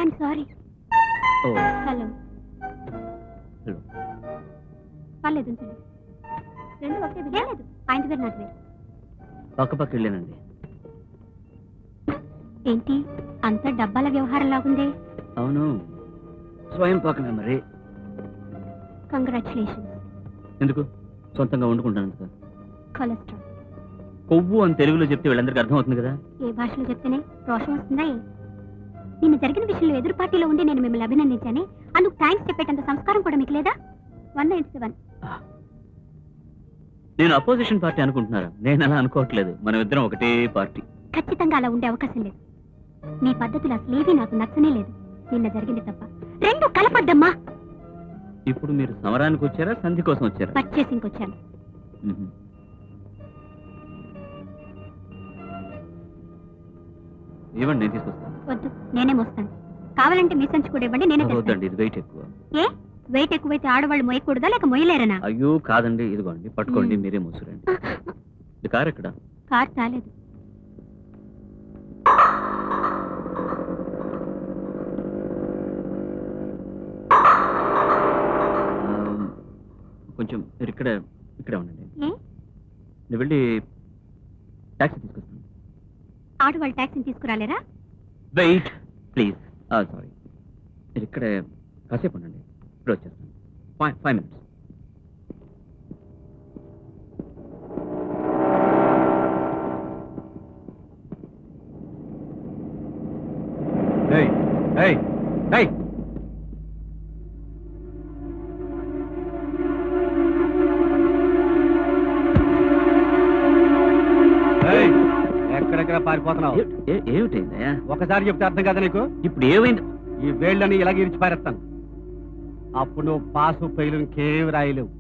I'm sorry. Hello hello. పర్లేదు ఉంచండి. రెండు ఒకటే లేదు, ఆయన దగ్గర నాకు వేరు. పక్క వెళ్ళానండి. ఏంటి అంత డబ్బాల వ్యవహారం లాగుందే? అవును, స్వయం పాకమే మరి. కంగ్రాచులేషన్. ఎందుకు? సొంతంగా వండుకుంటాను. కొలెస్ట్రాల్. కొవ్వు అని తెలుగులో చెప్తే వీళ్ళందరికీ అర్థం అవుతుంది కదా. ఏ భాషలో చెప్తేనే రోషం వస్తుందా? నిన్న జరిగిన విషయంలో ఎదురు పార్టీలో ఉండి నేను మిమ్మల్ని అభినందించాను. అందుకు థ్యాంక్స్ చెప్పేటంత సంస్కారం కూడా మీకు లేదా? 197. నేను అపోజిషన్ పార్టీ అనుకుంటున్నారా? నేను అలా అనుకోవట్లేదు. మనం ఇద్దరం ఒకటే పార్టీ. ఖచ్చితంగా అలా ఉండే అవకాశం లేదు. మీ పద్ధతులు అసలేవి నాకు నచ్చనే లేదు. నిన్న జరిగింది తప్ప రెండు కలపద్దమ్మా. ఇప్పుడు మీరు సమరానికి వచ్చారా, సంధి కోసం వచ్చారా? పర్చేసింగ్కి వచ్చాను. ఇవ్వండి, నేను తీసుకొస్తాను. వద్దు, నేనే మోస్తాను. కావాలంటే మీ సంచి కూడా ఇవ్వండి, నేనే వద్దండి, ఇది వెయిట్ ఎక్కువ. ఏ వెయిట్ ఎక్కువైతే ఆడవాళ్ళు మోయకూడదా లేక మొయ్యలేరనా? అయ్యో కాదండి, ఇదిగోండి పట్టుకోండి, మీరే మోసురండి. ఇది కారు ఎక్కడ? కార్ తాలేదు. కొంచెం మీరు ఇక్కడే ఉండండి. ఏ నేను వెళ్ళి టాక్సీ తీసుకొస్తాను. ఆడవాళ్ళు టాక్సీని తీసుకురాలేరా? Wait please. సారీ, మీరు ఇక్కడే కాసేపు ఉండండి, ఇప్పుడు వచ్చేస్తాను. 5 minutes. Hey, hey, hey! ఎక్కడెక్కడ పారిపోతున్నావు? ఏమిటైందయ్యా? ఒకసారి చెప్తే అర్థం కదా నీకు? ఇప్పుడు ఏమైంది? ఈ వేళ్ళని ఇలాగ ఇరిచి పారేస్తాను. అప్పుడు నువ్వు పాసు పెయిలు ఇంకేమి రాయలేవు.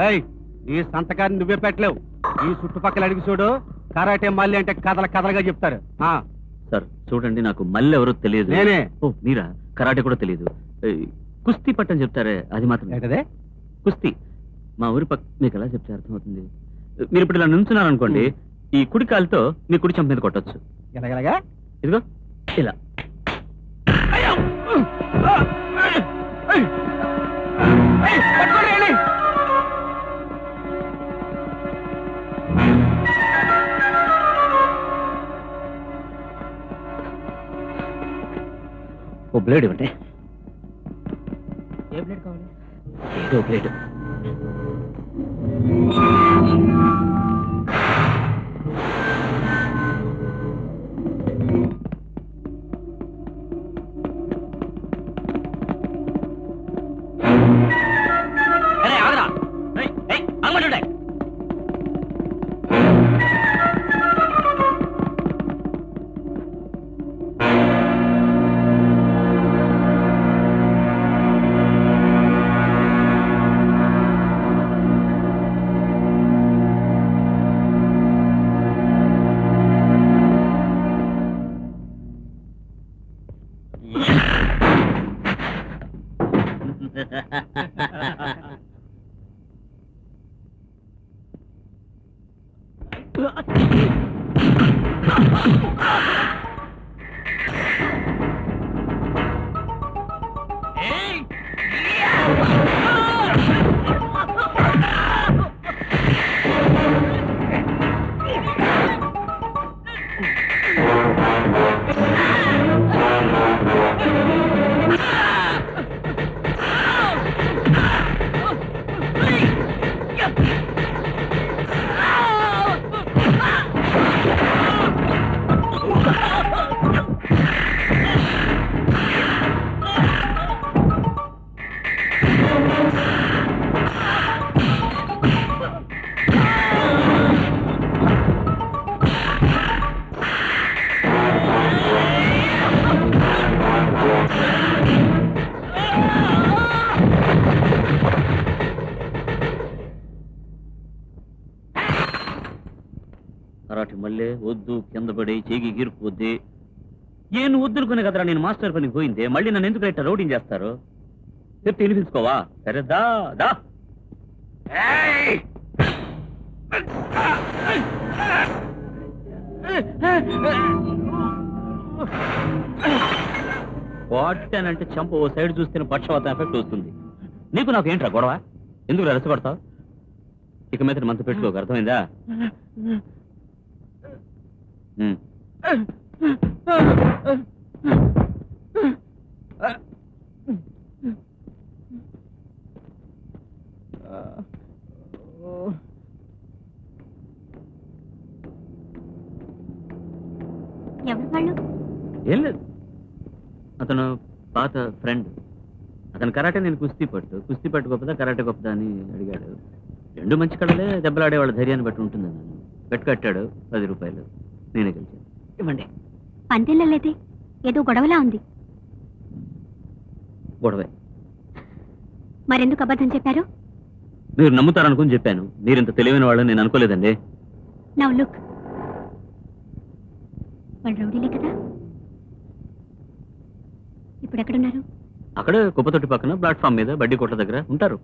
ఏయ్, నీ సంతకాన్ని నువ్వే పెట్టలేవు. ఈ చుట్టుపక్కల అడిగి చూడు, కరాటే మళ్ళీ అంటే కథలుగా చెప్తారు. సార్ చూడండి, నాకు మళ్ళీ ఎవరో తెలియదు. నేనే. ఓ మీరా? కరాటే కూడా తెలియదు. కుస్తీ పట్టని చెప్తారే, అది మాత్రం. ఏంటదే? కుస్తీ. మా ఊరి పక్క. మీకు ఎలా చెప్తే అర్థమవుతుంది? మీరు ఇప్పుడు ఇలా నుంచున్నారనుకోండి, ఈ కుడి కాలుతో మీ కుడి చెంప మీద కొట్టచ్చు. ఎలాగలాగా? ఇదిగో ఇలా. ఓ బ్లేడ్ ఇవ్వండి. ఏ బ్లేడ్ కావాలి? ఏదో బ్లేడ్. కరాటి మళ్ళీ వద్దు, కింద పడి చేగి గీరుకుపోద్ది. ఏను వద్దునుకునే కదరా నేను మాస్టర్ పనికి పోయిందే. మళ్ళీ నన్ను ఎందుకు ఇట్లా రౌడింగ్ చేస్తారు? చెప్తే వినిపించుకోవా? సరే దా దా. కొట్టానంటే చంప ఓ సైడ్ చూస్తే పక్షవాతం ఎఫెక్ట్ వస్తుంది. నీకు నాకు ఏంట్రా గొడవ? ఎందుకు రెచ్చగొడతావు? ఇక మీద మనతో పెట్టుకోక, అర్థమైందా? ఎవరు వాళ్ళు? ఏం లేదు, అతను పాత ఫ్రెండ్. అతను కరాటే, నేను కుస్తీ పట్టు గొప్పదా కరాటే గొప్పదా అని అడిగాడు. రెండు మంచి కళలే, దెబ్బలాడే వాళ్ళ ధైర్యాన్ని బట్టి ఉంటుంది. నన్ను బెట్ కట్టాడు 10 రూపాయలు, నేనే గెలిచాను. ఇవ్వండి. పందెళ్ళలేదే, ఏదో గొడవలా ఉంది. గొడవే. మరెందుకు అబద్ధం చెప్పారు? మీరు నమ్ముతారనుకుని చెప్పాను. మీరింత తెలివైన వాళ్ళని నేను అనుకోలేదండి. నౌ లుక్, వాళ్ళు రౌడీలే కదా. ఇప్పుడు ఎక్కడున్నారు? అక్కడే కుప్పతొట్టి పక్కన ప్లాట్ఫామ్ మీద బడ్డీ కొట్ల దగ్గర ఉంటారు.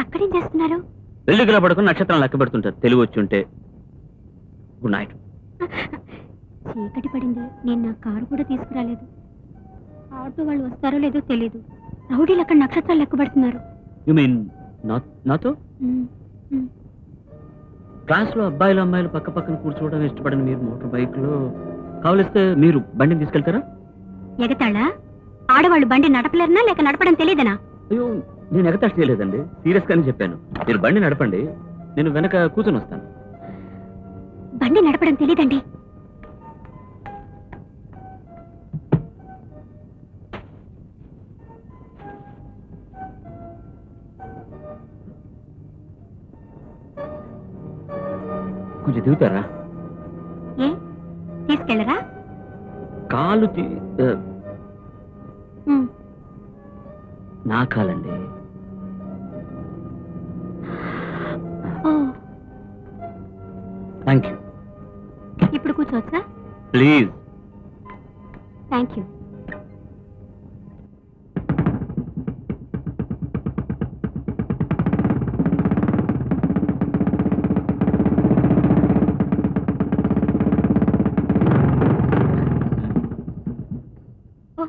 అక్కడేం చేస్తున్నారు? వెల్లిగిలా పడుకుని నక్షత్రం లెక్క పెడుతుంటారు, తెలివి వచ్చి ఉంటే. Good night. చీకటి పడింది, నేను నా కారు కూడా తీసుకురాలేదు. ఆటో వాళ్ళు వస్తారో లేదో తెలీదు. రౌడీలు అక్కడ నక్షత్రాలు లెక్క పెడుతున్నారు. యు మీన్ నాతో? క్లాస్ లో అబ్బాయిలు అమ్మాయిలు పక్క పక్కన కూర్చోవడం ఇష్టపడిన మీరు మోటార్ బైక్ లో కావలిస్తే మీరు బండిని తీసుకెళ్తారా? ఎగతాళా? ఆడవాళ్ళు బండి నడపలేరనా లేక నడపడం తెలియదనా? అయ్యో, నేను ఎగతాళి చేయలేదండి, సీరియస్ గానే చెప్పాను. మీరు బండి నడపండి, నేను వెనక కూర్చొని వస్తాను. బండి నడపడం తెలీదండి. కొంచెం దిగుతారా? ఏ తీసుకెళ్ళరా? కాలు ఉమ్. నా కాలండి. ఓ, థ్యాంక్ యూ. ఇప్పుడు కూర్చోవచ్చా? ప్లీజ్. Thank you.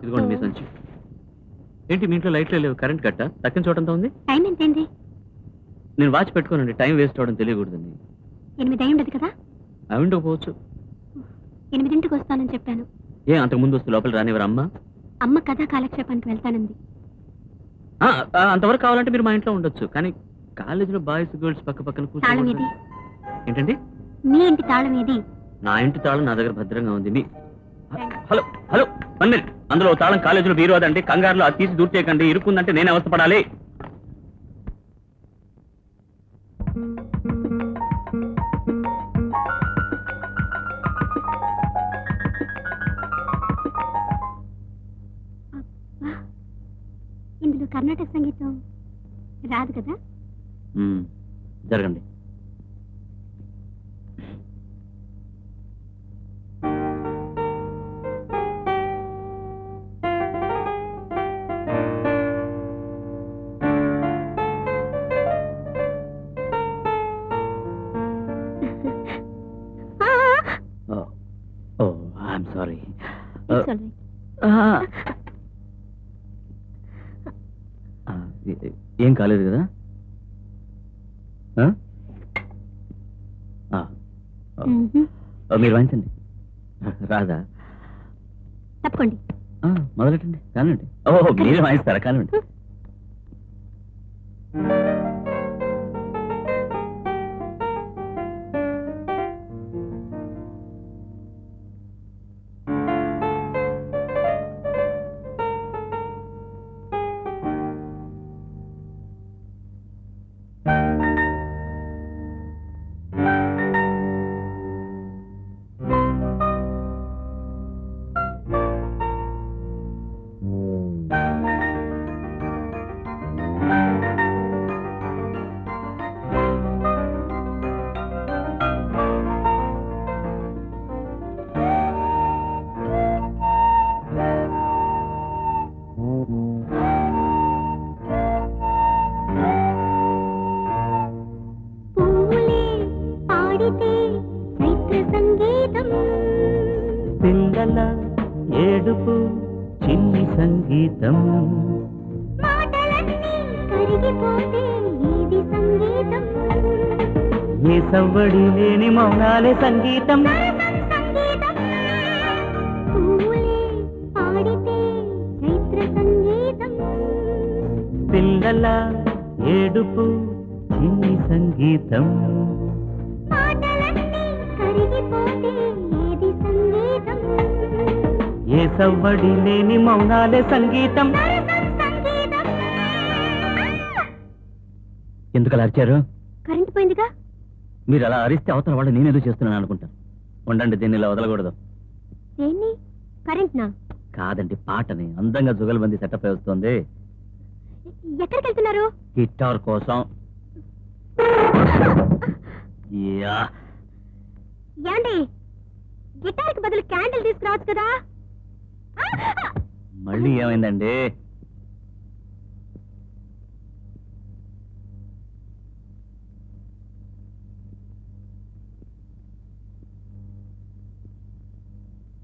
ఇదిగోండి మీ సంచి. ఏంటి మీ ఇంట్లో లైట్లే లేవు? కరెంట్ కట్టా? తక్కిన చోటంతా ఉంది. టైం ఎంతైంది? నేను వాచ్ పెట్టుకోనండి, టైం వేస్ట్ అవడం తెలియకూడదండి. 8 అయి ఉండదు కదా? అవి ఉండకపోవచ్చు. 8ంటికి వస్తానని చెప్పాను. ఏ అంతకు ముందు వస్తే లోపల రానివ్వరు అమ్మ? అమ్మ కథా కాలక్షేపానికి వెళ్తానంది. అంతవరకు కావాలంటే మీరు మా ఇంట్లో ఉండొచ్చు, కానీ కాలేజీలో బాయ్స్ గర్ల్స్ పక్క పక్కన తాళం ఏది? కూర్చో. ఏంటండి? మీ ఇంటి తాళం ఏది? నా ఇంటి తాళం నా దగ్గర భద్రంగా ఉంది. మీ హలో హలో 1 మినిట్. అందులో తాళం కాలేజీలో బీరువాదండి, కంగారులో అది తీసి దూర్చేయకండి. ఇరుక్కుందంటే నేనే అవస్థపడాలి. ఇందులో కర్ణాటక సంగీతం రాదు కదా? జరగండి. I'm sorry. It's all right. ఏం కాలేదు కదా? మీరు వాయించండి. రాదా? తప్పకోండి. మొదలెట్టండి, కానివ్వండి. ఓహో, మీరే వాయిస్తారా? కానివ్వండి. పిల్లల ఏడుపు చిన్ని సంగీతం. మాటలన్నీ కరిగిపోతే ఏది సంగీతం? ఏ సవ్వడి లేని మౌనాలే సంగీతం. సరసం సంగీతం. పూలే పాడితే చైత్ర సంగీతం. పిల్లల ఏడుపు చిన్ని సంగీతం. మాటలన్నీ కరిగిపోతే ఏది సంగీతం? ఏ సవ్వడి లేని మౌనాలే సంగీతం. సరసం సంగీతం. ఎందుకు అలా అరిచారు? కరెంట్ పోయిందిగా. మీరు అలా అరిస్తే అవతల వాళ్ళు నేనేదో చేస్తున్నాను అనుకుంటాను. ఉండండి, దీన్ని ఇలా వదలకూడదు. దేన్ని? కరెంట్ నా? కాదండి, పాటని అందంగా జుగల్బందీ సెటప్ వస్తుంది. ఎక్కడికి వెళ్తున్నారు? గిటార్ కోసం. యా. ఏండి, గిటార్ కి బదులు క్యాండిల్ తీసుకురావచ్చు కదా. మళ్ళీ ఏమైందండి?